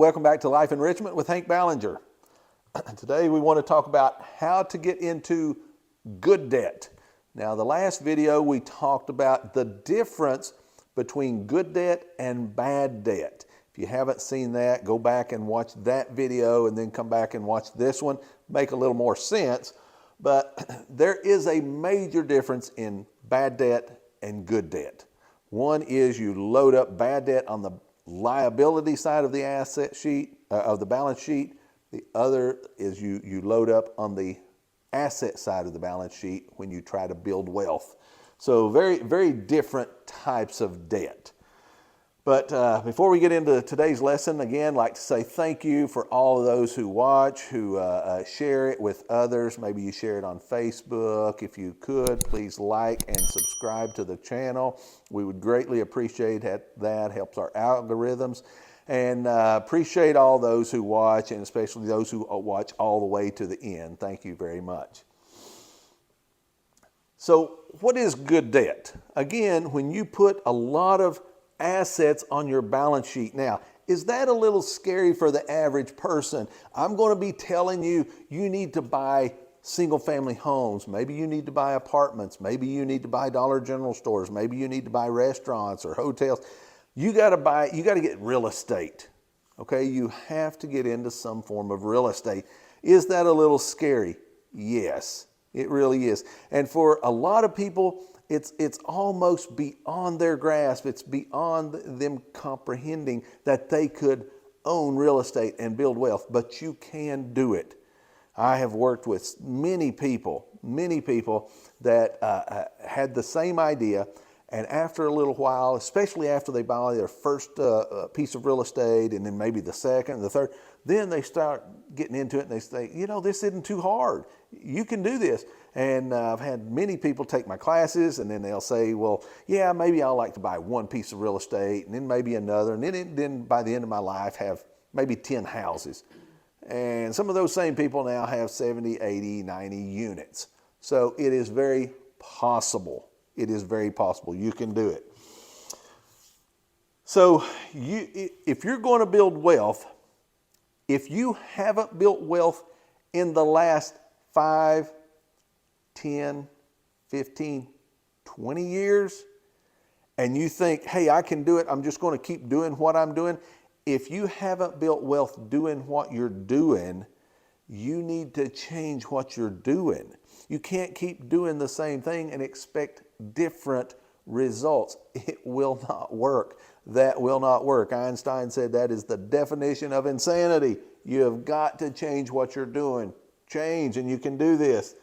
welcome back to Life Enrichment with Hank Ballinger. Today we want to talk about how to get into good debt. Now, the last video we talked about the difference between good debt and bad debt. If you haven't seen that, go back and watch that video and then come back and watch this one. Make a little more sense. But there is a major difference in bad debt and good debt. One is you load up bad debt on the liability side of the asset sheet, of the balance sheet. The other is you load up on the asset side of the balance sheet when you try to build wealth. So very, very different types of debt. But before we get into today's lesson, again, I'd like to say thank you for all of those who watch, who share it with others. Maybe you share it on Facebook. If you could, please like and subscribe to the channel. We would greatly appreciate that. Helps our algorithms. And appreciate all those who watch, and especially those who watch all the way to the end. Thank you very much. So what is good debt? Again, when you put a lot of assets on your balance sheet. Now, is that a little scary for the average person? I'm going to be telling you, you need to buy single family homes. Maybe you need to buy apartments. Maybe you need to buy Dollar General stores. Maybe you need to buy restaurants or hotels. You got to get real estate. Okay, you have to get into some form of real estate. Is that a little scary? Yes, it really is. And for a lot of people, it's almost beyond their grasp. It's beyond them comprehending that they could own real estate and build wealth, but you can do it. I have worked with many people that had the same idea, and after a little while, especially after they buy their first piece of real estate, and then maybe the second, the third, then they start getting into it and they say, you know, this isn't too hard. You can do this. And I've had many people take my classes, and then they'll say, well, yeah, maybe I'll like to buy one piece of real estate, and then maybe another, and then by the end of my life have maybe 10 houses. And some of those same people now have 70, 80, 90 units. So it is very possible. It is very possible. You can do it. So if you're going to build wealth, if you haven't built wealth in the last 5, 10, 15, 20 years, and you think, hey, I can do it, I'm just going to keep doing what I'm doing. If you haven't built wealth doing what you're doing, you need to change what you're doing. You can't keep doing the same thing and expect different results. It will not work. That will not work. Einstein said that is the definition of insanity. You have got to change what you're doing. Change, and you can do this.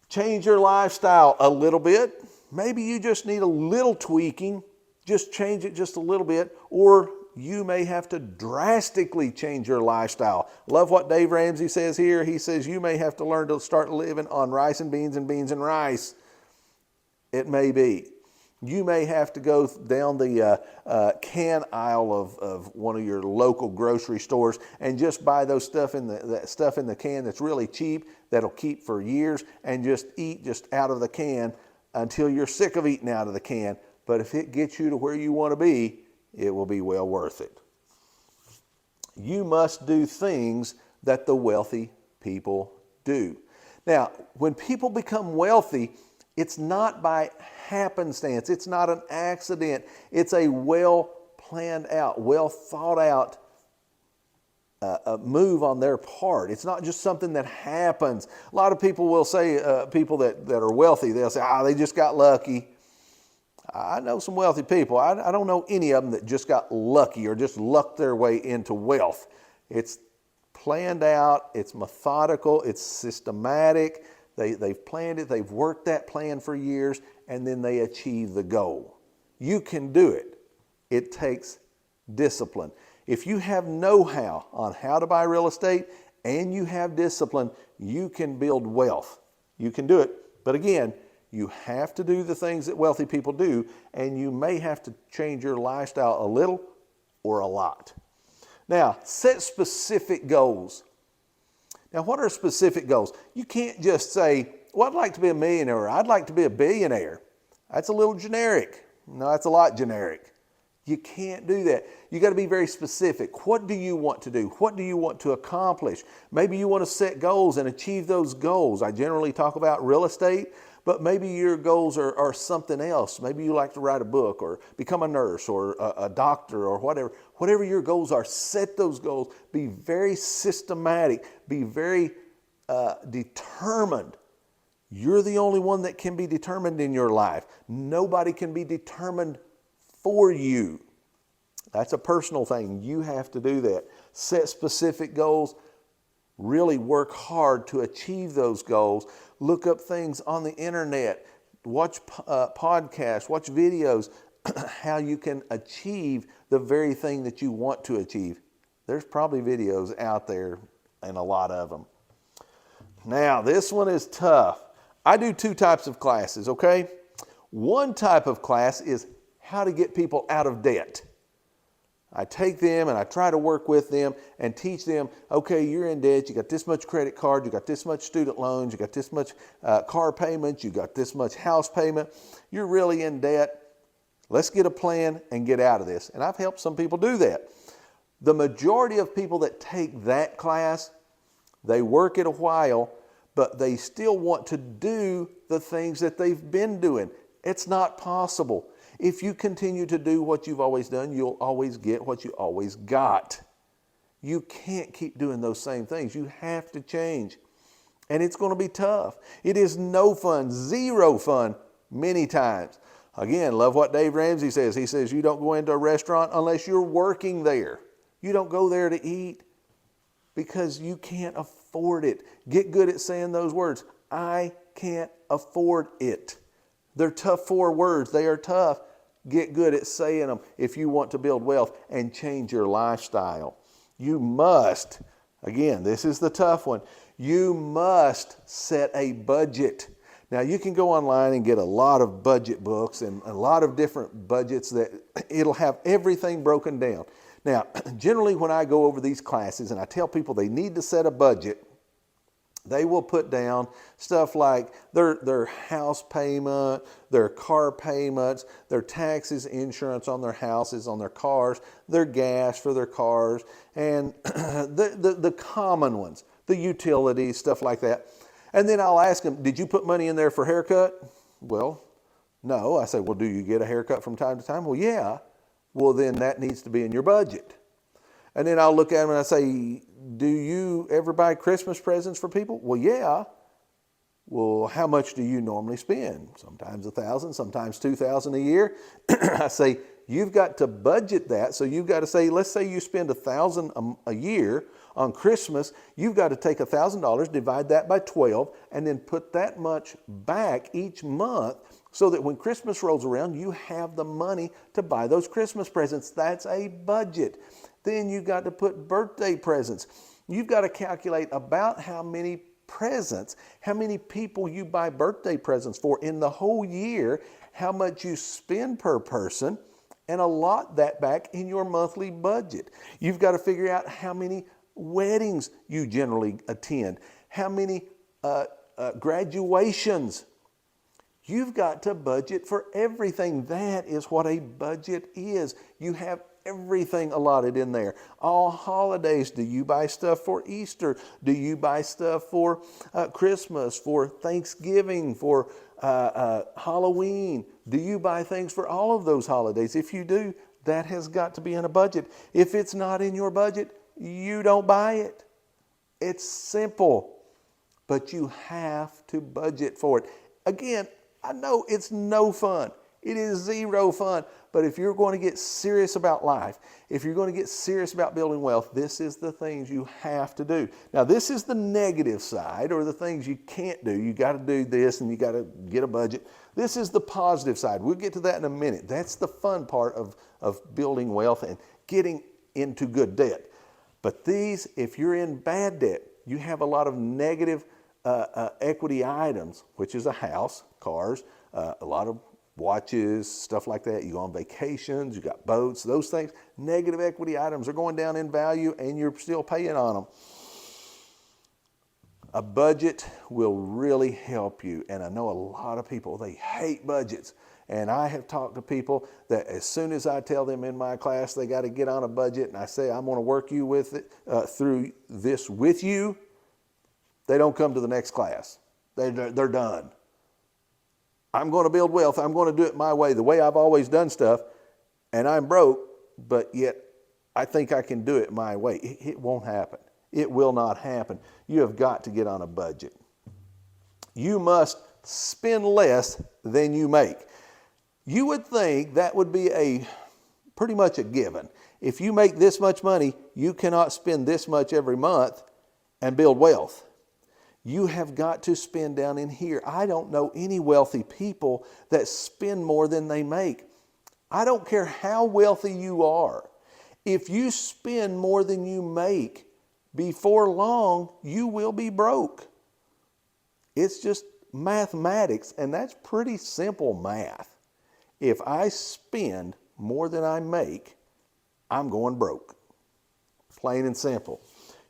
Change your lifestyle a little bit. Maybe you just need a little tweaking. Just change it just a little bit. Or you may have to drastically change your lifestyle. Love what Dave Ramsey says here. He says you may have to learn to start living on rice and beans and rice. It may be. You may have to go down the can aisle of one of your local grocery stores and just buy those stuff in that stuff in the can that's really cheap, that'll keep for years, and just eat just out of the can until you're sick of eating out of the can. But if it gets you to where you want to be, it will be well worth it. You must do things that the wealthy people do. Now, when people become wealthy, it's not by happenstance. It's not an accident. It's a well planned out, well thought out move on their part. It's not just something that happens. A lot of people will say, people that are wealthy, they'll say, they just got lucky. I know some wealthy people. I don't know any of them that just got lucky or just lucked their way into wealth. It's planned out. It's methodical. It's systematic. They've planned it, they've worked that plan for years, and then they achieve the goal. You can do it. It takes discipline. If you have know-how on how to buy real estate and you have discipline, you can build wealth. You can do it. But again, you have to do the things that wealthy people do, and you may have to change your lifestyle a little or a lot. Now, set specific goals. Now, what are specific goals? You can't just say, well, I'd like to be a millionaire, or I'd like to be a billionaire. That's a little generic. No, that's a lot generic. You can't do that. You got to be very specific. What do you want to do? What do you want to accomplish? Maybe you want to set goals and achieve those goals. I generally talk about real estate, but maybe your goals are something else. Maybe you like to write a book or become a nurse or a doctor or whatever. Whatever your goals are, set those goals. Be very systematic. Be very determined. You're the only one that can be determined in your life. Nobody can be determined for you. That's a personal thing. You have to do that. Set specific goals. Really work hard to achieve those goals. Look up things on the internet. Watch podcasts. Watch videos. How you can achieve the very thing that you want to achieve. There's probably videos out there, and a lot of them. Now, this one is tough. I do two types of classes, okay? One type of class is how to get people out of debt. I take them and I try to work with them and teach them, okay, you're in debt, you got this much credit card, you got this much student loans, you got this much car payments, you got this much house payment, you're really in debt. Let's get a plan and get out of this. And I've helped some people do that. The majority of people that take that class, they work it a while, but they still want to do the things that they've been doing. It's not possible. If you continue to do what you've always done, you'll always get what you always got. You can't keep doing those same things. You have to change. And it's going to be tough. It is no fun, zero fun, many times. Again, love what Dave Ramsey says. He says you don't go into a restaurant unless you're working there. You don't go there to eat because you can't afford it. Get good at saying those words. I can't afford it. They're tough 4 words. They are tough. Get good at saying them if you want to build wealth and change your lifestyle. You must, again, this is the tough one, you must set a budget. Now, you can go online and get a lot of budget books and a lot of different budgets that it'll have everything broken down. Now, generally when I go over these classes and I tell people they need to set a budget, they will put down stuff like their house payment, their car payments, their taxes, insurance on their houses, on their cars, their gas for their cars, and the common ones, the utilities, stuff like that. And then I'll ask them, did you put money in there for haircut? Well, no. I say, well, do you get a haircut from time to time? Well, yeah. Well, then that needs to be in your budget. And then I'll look at them and I say, do you ever buy Christmas presents for people? Well, yeah. Well, how much do you normally spend? Sometimes $1,000, sometimes $2,000 a year. I say, you've got to budget that. So you've got to say, let's say you spend $1,000 a year on Christmas. You've got to take $1,000, divide that by 12, and then put that much back each month so that when Christmas rolls around, you have the money to buy those Christmas presents. That's a budget. Then you've got to put birthday presents. You've got to calculate about how many presents, how many people you buy birthday presents for in the whole year, how much you spend per person, and allot that back in your monthly budget. You've got to figure out how many weddings you generally attend, how many graduations. You've got to budget for everything. That is what a budget is. You have everything allotted in there. All holidays. Do you buy stuff for Easter? Do you buy stuff for Christmas, for Thanksgiving, for Halloween? Do you buy things for all of those holidays? If you do, that has got to be in a budget. If it's not in your budget, you don't buy it. It's simple, but you have to budget for it. Again, I know it's no fun. It is zero fun. But if you're going to get serious about life, if you're going to get serious about building wealth, this is the things you have to do. Now, this is the negative side, or the things you can't do. You got to do this and you got to get a budget. This is the positive side. We'll get to that in a minute. That's the fun part of building wealth and getting into good debt. But these, if you're in bad debt, you have a lot of negative equity items, which is a house, cars, a lot of watches, stuff like that. You go on vacations, you got boats, those things. Negative equity items are going down in value and you're still paying on them. A budget will really help you. And I know a lot of people, they hate budgets. And I have talked to people that as soon as I tell them in my class they got to get on a budget, and I say I'm going to work you with it through this with you, they don't come to the next class. They're done. I'm going to build wealth. I'm going to do it my way, the way I've always done stuff, and I'm broke, but yet I think I can do it my way. It won't happen. It will not happen. You have got to get on a budget. You must spend less than you make. You would think that would be pretty much a given. If you make this much money, you cannot spend this much every month and build wealth. You have got to spend down in here. I don't know any wealthy people that spend more than they make. I don't care how wealthy you are. If you spend more than you make, before long, you will be broke. It's just mathematics, and that's pretty simple math. If I spend more than I make, I'm going broke. Plain and simple.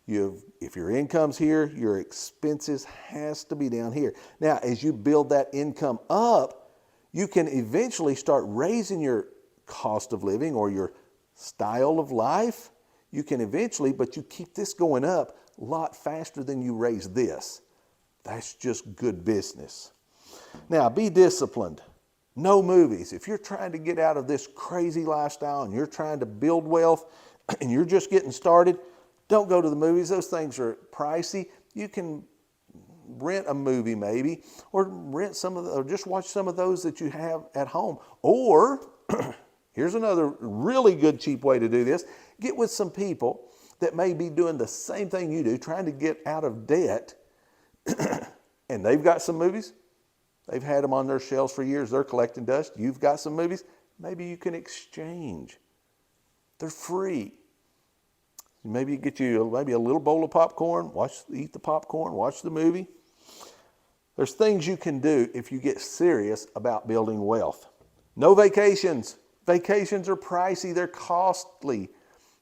If your income's here, your expenses has to be down here. Now, as you build that income up, you can eventually start raising your cost of living or your style of life. You can eventually, but you keep this going up a lot faster than you raise this. That's just good business. Now, be disciplined. No movies. If you're trying to get out of this crazy lifestyle and you're trying to build wealth and you're just getting started, don't go to the movies. Those things are pricey. You can rent a movie maybe, or or just watch some of those that you have at home. Or, here's another really good cheap way to do this. Get with some people that may be doing the same thing you do, trying to get out of debt, and they've got some movies. They've had them on their shelves for years. They're collecting dust. You've got some movies. Maybe you can exchange. They're free. Maybe you get you maybe a little bowl of popcorn, eat the popcorn, watch the movie. There's things you can do if you get serious about building wealth. No vacations. Vacations are pricey. They're costly.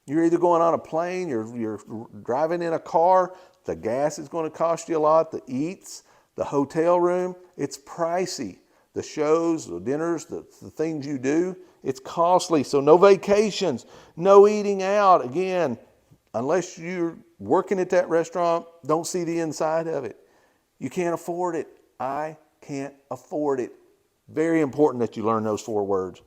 You're either going on a plane, you're driving in a car. The gas is going to cost you a lot. The eats, the hotel room, it's pricey. The shows, the dinners, the things you do, it's costly. So no vacations, no eating out. Again, unless you're working at that restaurant, don't see the inside of it. You can't afford it. I can't afford it. Very important that you learn those 4 words.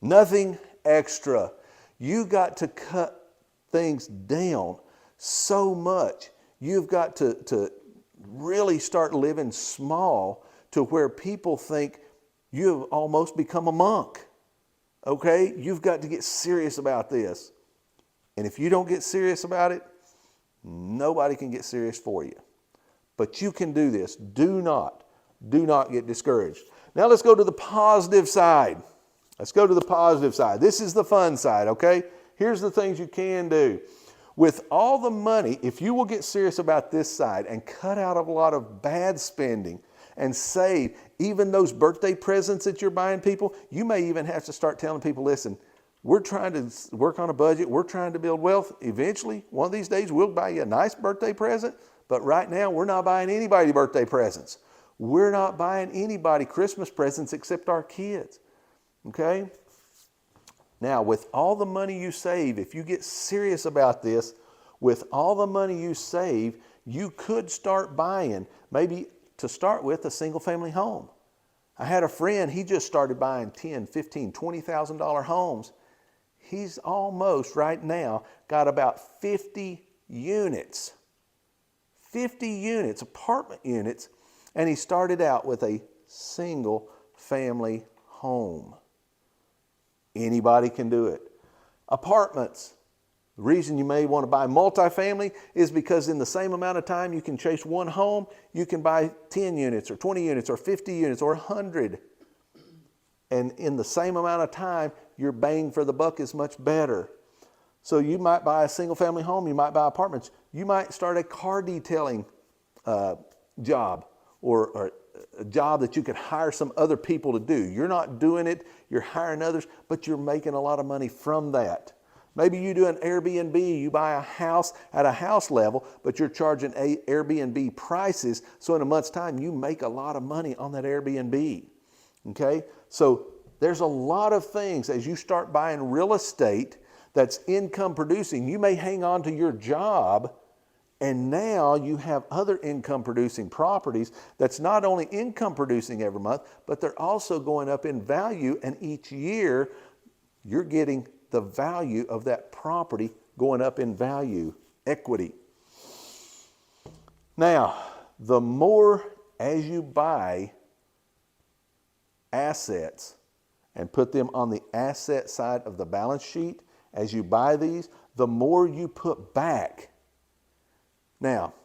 Nothing extra. You got to cut things down so much. You've got to really start living small to where people think you've almost become a monk. Okay? You've got to get serious about this. And if you don't get serious about it, nobody can get serious for you. But you can do this. Do not get discouraged. Now let's go to the positive side. Let's go to the positive side. This is the fun side, okay? Here's the things you can do. With all the money, if you will get serious about this side and cut out a lot of bad spending and save even those birthday presents that you're buying people, you may even have to start telling people, listen, we're trying to work on a budget. We're trying to build wealth. Eventually, one of these days, we'll buy you a nice birthday present. But right now, we're not buying anybody birthday presents. We're not buying anybody Christmas presents except our kids. Okay? Now, with all the money you save, if you get serious about this, with all the money you save, you could start buying, maybe to start with, a single family home. I had a friend, he just started buying $10,000, $15,000, $20,000 homes. He's almost right now got about 50 units. 50 units, apartment units, and he started out with a single family home. Anybody can do it. Apartments. The reason you may want to buy multifamily is because in the same amount of time you can chase one home, you can buy 10 units or 20 units or 50 units or 100. And in the same amount of time, your bang for the buck is much better. So you might buy a single family home, you might buy apartments, you might start a car detailing job or a job that you could hire some other people to do. You're not doing it, you're hiring others, but you're making a lot of money from that. Maybe you do an Airbnb, you buy a house at a house level, but you're charging Airbnb prices, so in a month's time you make a lot of money on that Airbnb. Okay? So There's a lot of things as you start buying real estate that's income producing. You may hang on to your job, and now you have other income producing properties that's not only income producing every month, but they're also going up in value, and each year you're getting the value of that property going up in value, equity. Now, the more as you buy assets and put them on the asset side of the balance sheet, as you buy these, the more you put back. Now,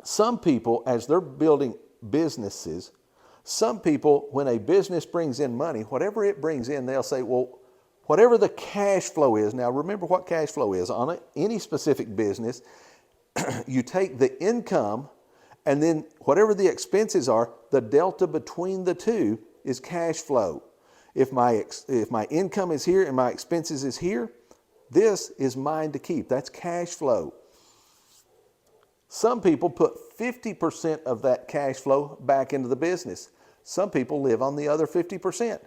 some people, as they're building businesses, some people, when a business brings in money, whatever it brings in, they'll say, well, whatever the cash flow is. Now, remember what cash flow is. On any specific business, you take the income, and then whatever the expenses are, the delta between the two is cash flow. If my income is here and my expenses is here, this is mine to keep. That's cash flow. Some people put 50% of that cash flow back into the business. Some people live on the other 50%.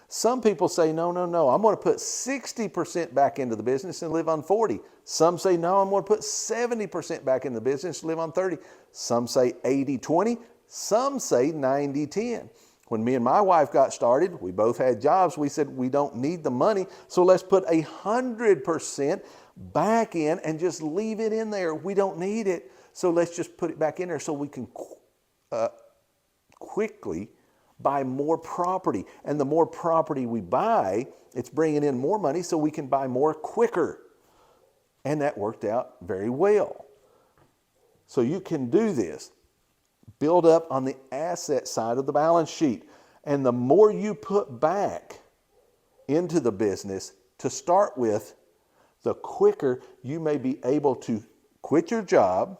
Some people say, no, I'm going to put 60% back into the business and live on 40. Some say, no, I'm going to put 70% back in the business and live on 30. Some say 80-20. Some say 90-10. When me and my wife got started, we both had jobs. We said, we don't need the money, so let's put 100% back in and just leave it in there. We don't need it, so let's just put it back in there so we can quickly buy more property. And the more property we buy, it's bringing in more money so we can buy more quicker. And that worked out very well. So you can do this. Build up on the asset side of the balance sheet. And the more you put back into the business to start with, the quicker you may be able to quit your job.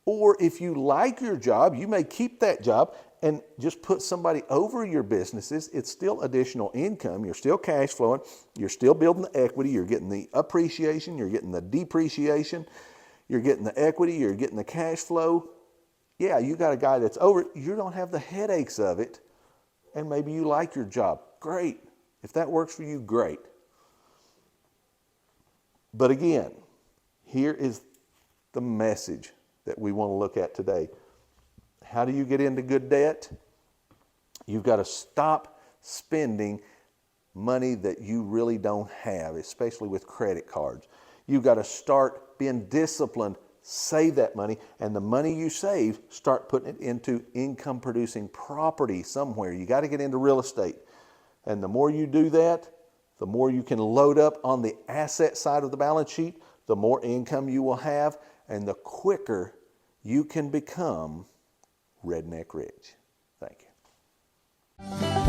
Or if you like your job, you may keep that job and just put somebody over your businesses. It's still additional income. You're still cash flowing. You're still building the equity. You're getting the appreciation. You're getting the depreciation. You're getting the equity. You're getting the cash flow. Yeah, you got a guy that's over. You don't have the headaches of it. And maybe you like your job. Great. If that works for you, great. But again, here is the message that we want to look at today. How do you get into good debt? You've got to stop spending money that you really don't have, especially with credit cards. You've got to start being disciplined, save that money, and the money you save, start putting it into income producing property somewhere. You got to get into real estate. And the more you do that, the more you can load up on the asset side of the balance sheet, the more income you will have, and the quicker you can become redneck rich. Thank you.